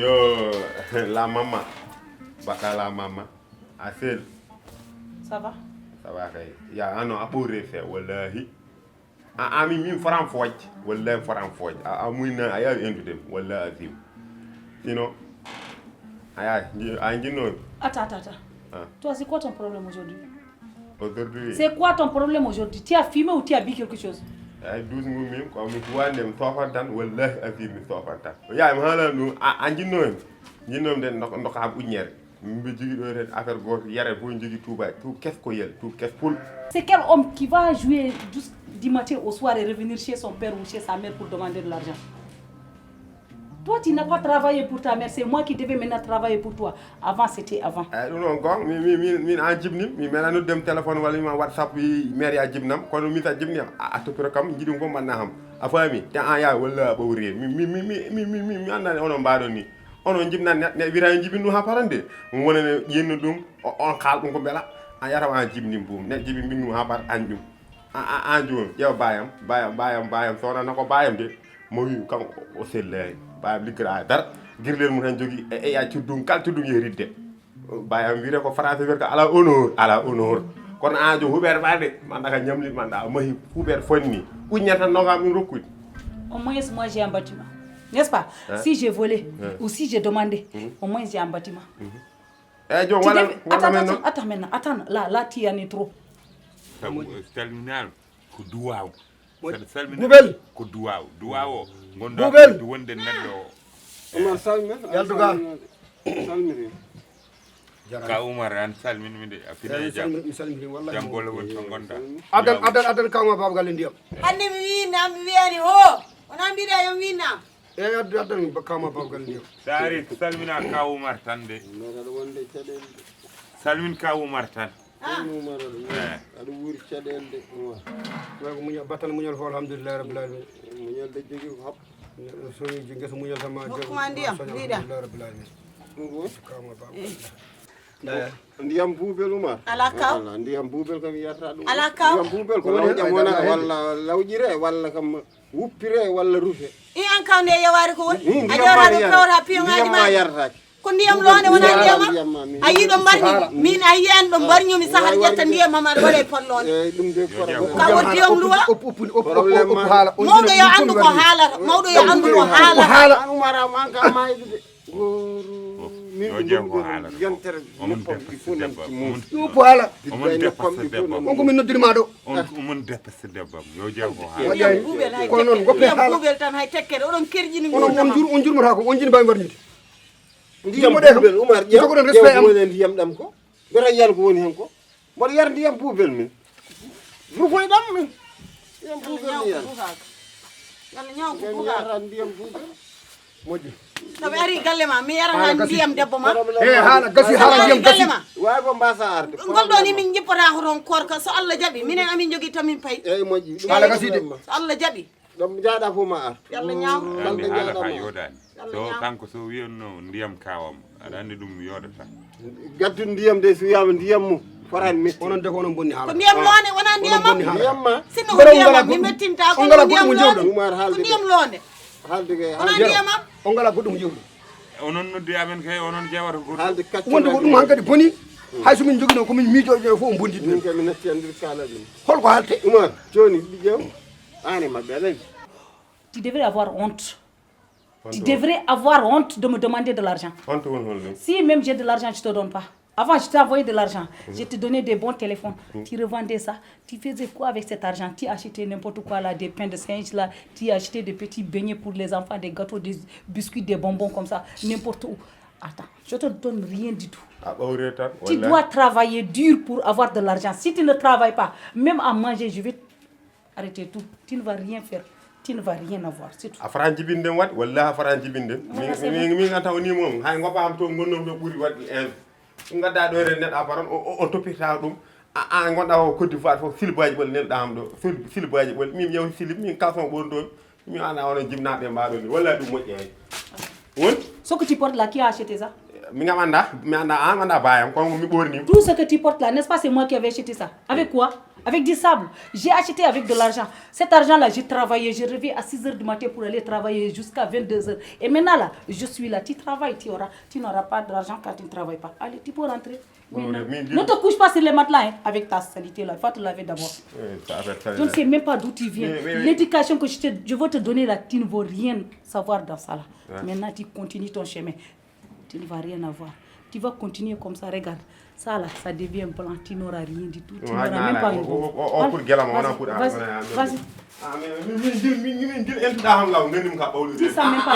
Yo, la maman. Baka la maman. Asel. Ça va? Ça va kay. Ya ano apure fe wallahi. Ami min faram foj. Wallahi faram foj. Amuina aya indudem wallahi azim. Sinon aya angino. Attends. Toi, c'est quoi ton problème aujourd'hui? Aujourd'hui. C'est quoi ton problème aujourd'hui? Tu as fumé ou tu as bu quelque chose? Ay 12 mumim ko mi wandem sofantan wallahi azim mi sofantan. Ya mi hala no angino. Ñinom den ndok am uñere. Mbi jigi do ren affaire goto yare bo jigi touba tout qu'est-ce ko yel tout qu'est-ce pour. C'est quel homme qui va jouer du matin au soir et revenir chez son père ou chez sa mère pour demander de l'argent? Toi, tu n'as pas travaillé pour ta mère, c'est moi qui devais maintenant travailler pour toi. Avant, c'était avant. Non, gong, mi en jibni, mi mena no dem téléphone wala mi WhatsApp yi mère ya jibnam, kono mi ta jibni a to kam jidum ko man na xam. Afami, te an ya wala ba wuri mi andane ono mbado ni. Ono jibna ne wira jibinu ha parande. Wona ne yenno dum on xal dum ko bela. An yara wa jibni bum, ne jibi binu ha par anjum. Anjum, yow bayam sona nako bayam de. Moy kam o selle. Bayam ligra dar girlel mu tan jogi e ya tuddum kal tuddum yeridde bayam wire ko français werka ala honneur kono aajo huber bade man daga ñamli man da mahi huber fonni uñata nogam mi rokkude. Au moins moi j'ai un bâtiment, n'est-ce pas? Si j'ai volé ou si j'ai demandé, au moins j'ai un bâtiment. Attends maintenant, là tu en es trop. Terminal ko duwaw. Bubel ko duwawo gondo Bubel wonde neddo Omar salmi yalduga salmiri ka Umar an salmin mi de afine jam salmiri wallahi jam bolo won to gonda adan kawma babgal ndiyam hande mi wiyani ho ona mbiɗa yo winna adan kawma babgal ndiyam dari salmina ka Umar tan de salmin ka Umar tan aɗa wuuri caɗele de way ko muñal batal muñal fo alhamdulillah rabbil alamin muñal de jogi ko hab so gesa muñal sama hokkuma ndiyam mbiɗa rabbil alamin kawma baba ndiyam buubel Umar ala kaw ndiyam buubel kam yiyata ɗum ala kaw ndiyam buubel ko lawƴam wona walla lawƴire walla kam wuppire walla rufe i an kawde yewari ko woni a jawraɗo kawra piyoŋaji ma yartaki ko ndiyam londe wona ndiyam a yi ɗo mbarñi min a yiyani ɗo mbarñumi sahar ƴetta ndiyam mama aɗa waɗe pollonde ɗum de ka woddiyom luwa haala mawɗo yo andu ko haalata mawɗo yo andu ko haalata an Umar am an ka mayde de yontere neppamɗi fof nanti mum ɗupo haala neppamɗi fof on ko min noddirima ɗo on depese debbam yo jew ko haala ndiyam buubel hay kono noon goppe haala buubel tan hay tekkere oɗon kerjini on jurmata ko on jini mbawi warñide ndiyam buubel Umar ƴeewmonen ndiyam ɗam ko mbeɗa yiyal ko woni hen ko mboɗo yar ndiyam buubel min rufoyɗam min ndiyam buubel mi yar yalla ñaw ko mi yara ndiyam buubel moƴƴi sabi ari galle ma mi yara ndiyam debbo ma haala gasi haala ndiyam gasi way ko mbasa arde ngol ɗo ni min jippata hoton korka so Allah jaɓi minen amin jogui tamin pay eyyi moƴƴi haala gasi de so Allah jaɓi ɗum jaaɗa fof ma ar yalla ñaaw andi haala ka yoɗani so kanko so wiyonno ndiyam kawam aɗa andi ɗum yoɗata gaddu ndiyam de so wiyama ndiyam mum forani metti onon de ko onon bonni haala ko ndiyam loonde wona ndiyam am ndiyam ma sinno ko ndiyam am mi mettinta ko ndiyam loonde Oumar ko haalde ndiyam loonde haalde ke wona ndiyam am on ngala goɗɗum jewɗum onon noddi amen kay onon jewata goɗɗum haalde kacce wonde ko ɗum hankadi boni hay somin joguino komin miijojo fof bondi min ɗum kami natti andir kala ɗum holko haalte Oumar joni ɗiƴƴew an e mabɓe aɗani Tu devrais avoir honte. Tu devrais avoir honte de me demander de l'argent. Honte won holɗum. Si même j'ai de l'argent, je te donne pas. Avant, je t'ai envoyé de l'argent. Je te donnais des bons téléphones. Tu revendais ça. Tu faisais quoi avec cet argent? Tu achetais n'importe quoi là, des pains de singe là. Tu achetais des petits beignets pour les enfants, des gâteaux, des biscuits, des bonbons comme ça, n'importe où. Attends, je te donne rien du tout. Tu dois travailler dur pour avoir de l'argent. Si tu ne travailles pas, même à manger, je vais arrêter tout. Tu ne vas rien faire. Tu ne vas rien avoir, c'est tout. A faran jibinden wat walla a faran jibinden mi ganta woni mom hay ngopam to gonnom to ɓuuri wadde en gadda ɗo ren neɗɗo a faran o toppita ɗum an gonɗa o Côte d'Ivoire fof silibaji ɓol nelɗam ɗo silibaji ɓol min yew silib min kalson ɓontoon mi anda onon jibnaɓe mbaɗon ni walla ɗum moƴƴi hen won Ce que tu portes là, qui a acheté ça? mi anda an anda bayam kon mi ɓornima. Tout ce que tu portes là, n'est-ce pas, c'est moi qui avais acheté ça. Avec quoi? Avec du sable. J'ai acheté avec de l'argent. Cet argent-là, j'ai travaillé. Je reviens à 6h du matin pour aller travailler jusqu'à 22h. Et maintenant, là, je suis là. Tu travailles, tu n'auras pas d'argent quand tu ne travailles pas. Allez, tu peux rentrer. Ne te couche pas sur les matelas hein, avec ta saleté là. Il faut te laver d'abord. Je ne sais même pas d'où tu viens. L'éducation que je veux te donner là, tu ne veux rien savoir dans ça là. Maintenant, tu continues ton chemin. Tu ne vas rien avoir. Tu vas continuer comme ça, regarde. Ça là, ça devient blanc, tu n'auras rien du tout. Tu n'auras même pas une bombe. Vas-y. Dis ça même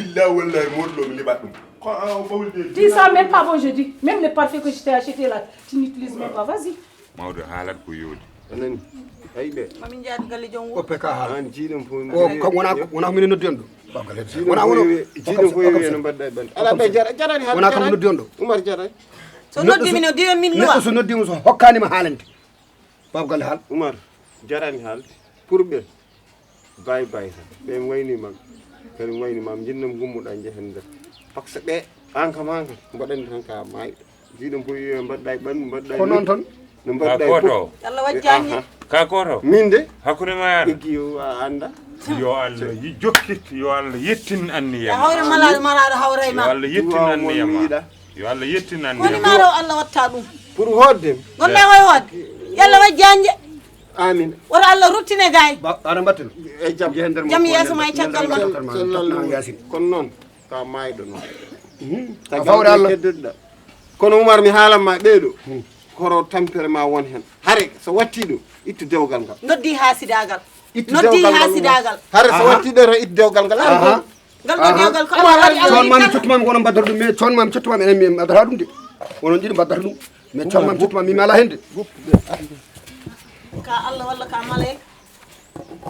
pas bon. Dis ça même pas bon, je dis. Même les parfums que je t'ai achetés là, tu n'utilises même pas. Vas-y. Mawdo haalat ko yodi. anani ayi ɓe mamin jaadi galle jom ko peka haala an jiiɗum fof o kam wona minen noddi on ɗo wona wono jiiɗum fof wiye no mbaɗɗa e ɓande ala ɓe jarani ha wona kam noddi on ɗo Oumar jarani so noddimi no diwen min luwa neɗɗo so noddima so hokkanima haalande baba galle haal Oumar jarani haalde pour ɓe bay tan ɓe waynimam kadi waynimam jinnam gummuɗa jehen nder par ce que ɓe an kam mbaɗani tan ka mayɗo jiiɗum fof wiye mbaɗɗa e ɓandu mbaɗɗa ko noon tan no mbaɗɗa e fof Allah wajjani ka koto min de hakkude ma yaɗa iggi a anda yo Allah jokkit yo Allah yettin ya anniyam hawre malaɗo maraɗo hawray yo ma Allah yettin anniyam yo Allah yettin woni anniyam maro Allah watta ɗum pour hoddem gonɗa koye hodde yalla wajjanje amin woto Allah ruttine gay aɗa mbatten e jam jehen nder jam yeeso ma e caggal ma sallallahu yasin kono noon ka mayɗo noon fawre Allah keddoɗa kono Oumar mi haalanma ɓeeɗo koro tampere ma won hen hare so watti ɗo ittu dewgal ngal noddi hasidagal ittu noddi dewgal hasidagal hare so watti ɗo tan ittu dewgal ngal ngal ɗo dewgal ko Allah waɗi coon mami Allah cottumami kono mbaddata ɗum mais coon mami cottumami enen mi addata ɗum de onon jiɗi mbaddata ɗum mais coon mami cottumami mimi ala hen de ka Allah walla ka malayka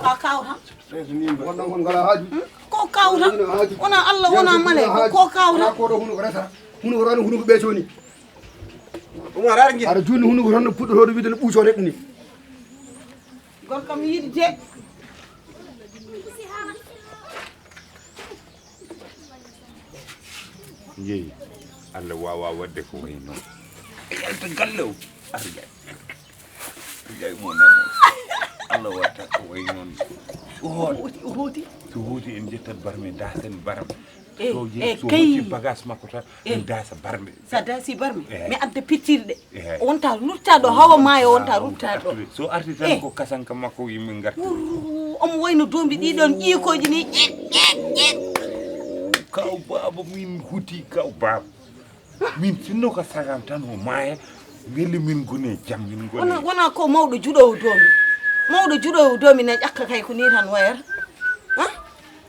ka kawta wonɗon kon ngala haaju ko kawta wona Allah wona malayka ko kawta koɗo hunuko resata hunuko tan hunuko ɓeesoni Oumar ar guiɗa aɗa junni hunuko tan no puɗɗotoɗo wiide no ɓuuso neɗɗo ni gorkam yiɗi de yeyi Allah wawa wadde ko way noon yalta galle o arga jay monamo Allah watta ko way noon O hooti. so hooti en jettat barme dasen baram so kay. hooti bagage makko tan en dasa barme sa dasi barmi mi adda pittirɗe Eyi. wonta rutta ɗo hawa maayo wonta rutta ɗo so arti tan ko kasanka makko yimɓe garti omo wayno dombi ɗiɗon ƴiikoji ni kaw baba min huti kaw baba min sinno ko sagam tan o maaya weli min goni jam min goni wona ko mawɗo juɗowo domi mawɗo juɗowo domi ne ƴakka kay ko ni tan wayata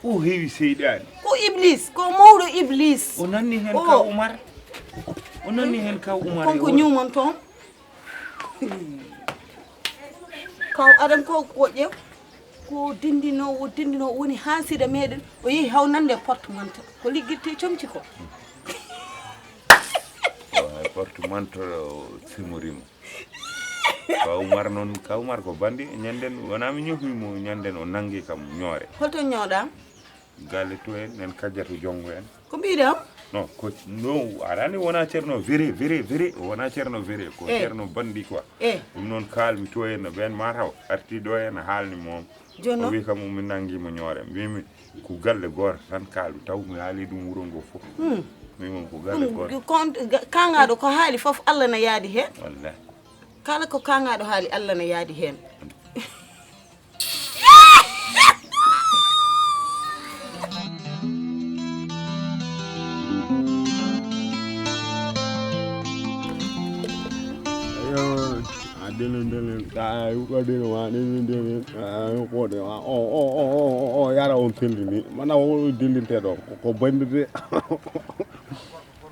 o heewi seyɗani ko iblis ko mawɗo iblis o nanni hen kaw Oumar o nanni hen kaw Oumar konko ñumon toon kaw aɗan ko ƴew ko dindino woni hansida meɗen o yehi hawnande portemante ko liggirte comci ko portemante simorimo Kawmar non Kawmar ko bandi ñanden wona mi ñofimo ñanden o nangi kam ñoore holto ñooɗam galle to en nen kajjatu jongo en ko mbiɗam non ko no arani wona cerno véré wona cerno véré ko cerno bandi quoi ɗum noon kalmi to en ben mataw arti ɗo en haalni mom jonno o wi kam mi nangima ñoore mbimi ko galle goto tan kaalu taw mi haali ɗum wuro ngo fof mimon ko galle goto kangaɗo ko haali fof Allah na yaadi hen wallahi kala ko kangaɗo haali Allah na yaadi hen delen ta ko delen wa delen ko de wa o yara on tellini mana o dillinte do ko bandide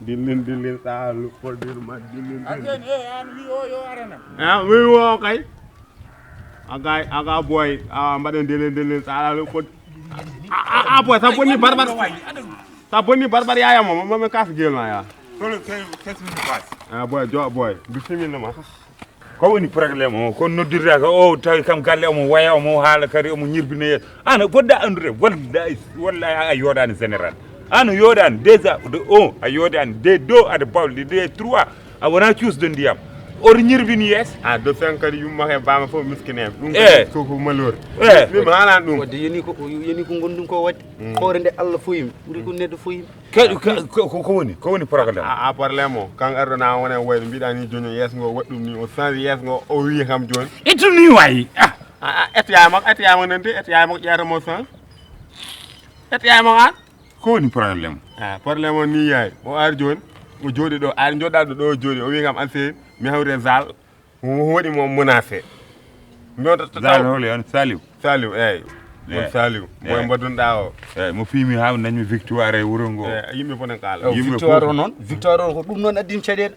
dillin ta lu ko dir ma dillin an wi o yo arana wi wo kay aga boy mbaden delen ta lu ko boy sa bonni barbar yaaya mo kas gel na ya tolo kes min pass boy bismillah ma ko woni probléme o ko noddirta ko o tawi kam galle omo waya omo haala kadi omo ñirbina yeeso an podda andude wallahi a yoodani général an yoodani déjà de 1 a yoodani de 2 aɗa bawde de 3 a wona cuusde ndiyam oto ñirbini yeeso de 5 kadi yummake bama fof miskine ɗum koko malor mi halan ɗum wadde yoni ko gondum ko wadde hoore nde Allah foyimi ɓuri ko neddo foyimi ko woni probléme a probléme o kan ardona wona wayno mbiɗa ni joni yeeso ngo waɗɗum ni o change yeeso ngo o wi kam joni ittu ni wayi ettiyama nande ettiyama ko ƴeetamo change ettiyama an ko woni probléme probléme o ni yaay o ari joni o jooɗi ɗo ari joɗɗaɗo ɗo jooɗi o wi kam an sey mi hawre zal waɗi mo menacé zal hole on Saliou eyyi mon Saliou moye mbaddunoɗa o eyyi mo fiimi ha dañmi victoire e wuuro ngo yimɓe fof ne kaala victoire o noon ko ɗum noon addimi caɗele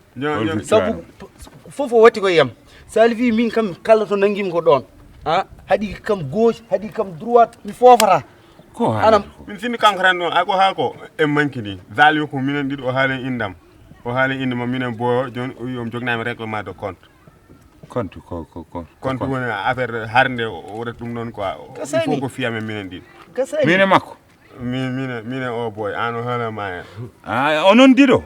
sabu fof o watti koye yam Saliou wi min kam kala to nanguimi ko ɗon haɗi kam gauche haɗi kam droite mi fofata ko anam min sinni kanko tan noon ay ko haako en mankini Saliou ko minen ɗiɗo o haali indam o haali inde mo minen bo joni o wi omo joginami règlement de compte compte woni affaire harde o waɗata ɗum noon quoi il faut ko fiyame minen ɗiɗo mine makko mine o boy an o haalama hen onon ɗiɗo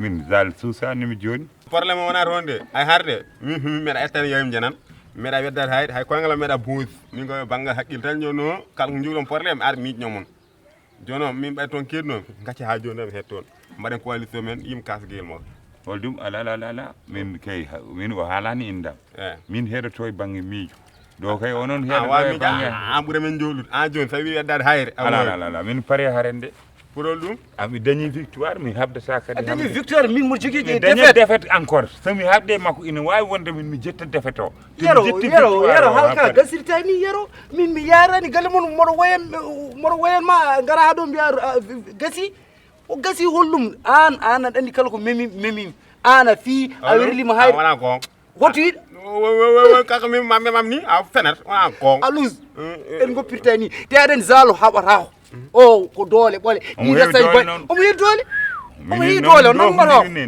min Zal suusanimi joni probléme wona toon de ay harde min meeɗa ettane yawim janan meeɗa weddade hayde hay koyngal meeɗa buusi min ko banggal haqqille tan joni o kala ko jogɗon probléme ar miiƴno mon joni o min ɓay toon keɗnomi gacca ha joni mi head toon mbaɗen coalition men yim kasguel mo holdum ala min kay min o haalani indam min heɗoto e banggue miijo ɗo kay onon heɗoto e banggue an ɓuura men jolude an joni so wi weddade hayre ala min paari harende pourol ɗum ami dañi victoire mi habdata kadi dañi victoire min mo jogui dañi défaite encore somi habde makko ina wawi wonde min mi jetta défaite o yero halka gasirta ni yero min mi yarani galle mon moɗo woyen ma gara ha ɗo mbiya gasi o gasi hollum an aɗa andi kala ko memim an a fi a werlima hayre wona gonga hoto yiɗ kaka mam ni a fenet wona gonga alus en goppirta ni te aɗen zalo haɓata o ko doole ɓole ni resay boy omo yi doole omo yi doole non mbaɗo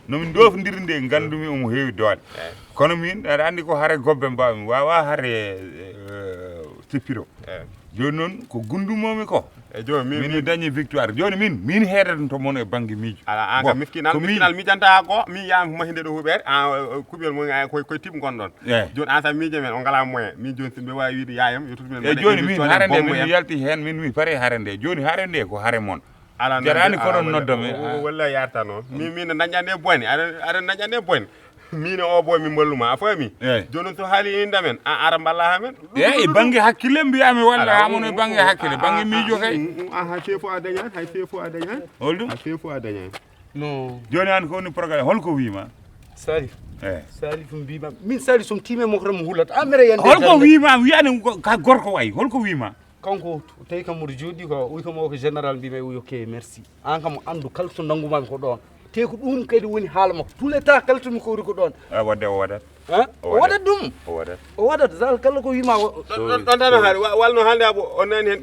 nomin dofodiri nde gandumi omo heewi doole kono min aɗa andi ko haare gobbe mbawmi wawa haare sippiro joni noon ko gundumomi ko joni min dañi victoire joni min heedato moon e banggue miijo ala an kam miskinal mijanta ko min yami mahinde ɗo huuɓere kuɓel mo koye tiɓe gonɗon joni an sa miijo men o ngala moyen min joni simɓe wawi wiide yayam yettude men joni min haare nde min yalti hen min mi paari haare nde joni haare nde ko haare moon jarani koɗon noddami wallahi yarta noon min dañƴande bone aɗa dañƴande bone min o boy mi mballuma a fami joni so haali indamen a ara balla ha men e banggue hakkille mbiyami walla hamono e banggue hakkille banggue miijo kay hay fefo a dañani hay fefo a dañani holɗum hay fefo a dañani non joni an ko woni programme holko wima Salif Salif mbima min Salif som time mo ko remo hulata amere yande holko wima wiyani ka gorko way holko wima kanko tawi kam moɗo jooɗi ko wi kam o ko général mbima wi ok merci an kam andu kala to nangumami ko ɗon te ko ɗum kadi woni haala makko tous les temps kala tumi ko wori ko ɗon wadde o waɗat o waɗat ɗum o waɗat sal kala ko wima ɗon tan haali walno haalde abo o nani hen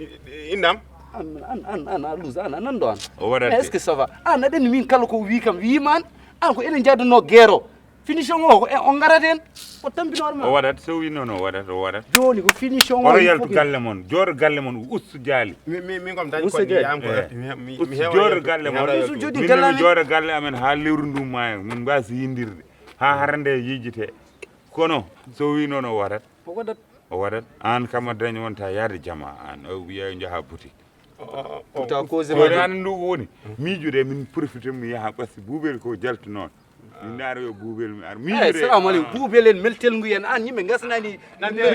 indam an a lus an anando an o waɗat est ce que ça va an aɗani min kala ko wi kam wiman an ko eɗen jadduno guerre o finition o on garat hen o tampinore ma o waɗat so wi noon o waɗat joni ko finition o oto yaltu galle mon jooɗo galle mon ustu jaali min kom dañi ko yam ko mi hewa jooɗo galle mon jodi min gallami jooɗo galle amen ha lewru ndum ma min mbasi yindirde ha harande yijite kono so wi noon o waɗat an kam a dañi wonta yaade jama an o wiya jaaha boutique ta cause ore an ndu woni miijude min profite mi yaha ɓasi buubel ko jaltu noon min daaro yo buubel mi ar miijude assalamu aleykum buubel en meltel nguyen an yimɓe gasnani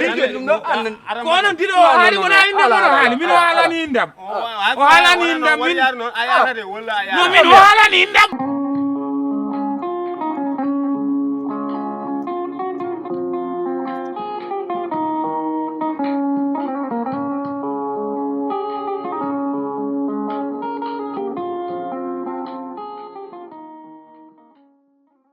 rigue ɗum ɗo an ko onon diɗo o haali wona indam ono haali min o haalani indam o haalani indam min a yatade walla a no min o haalani indam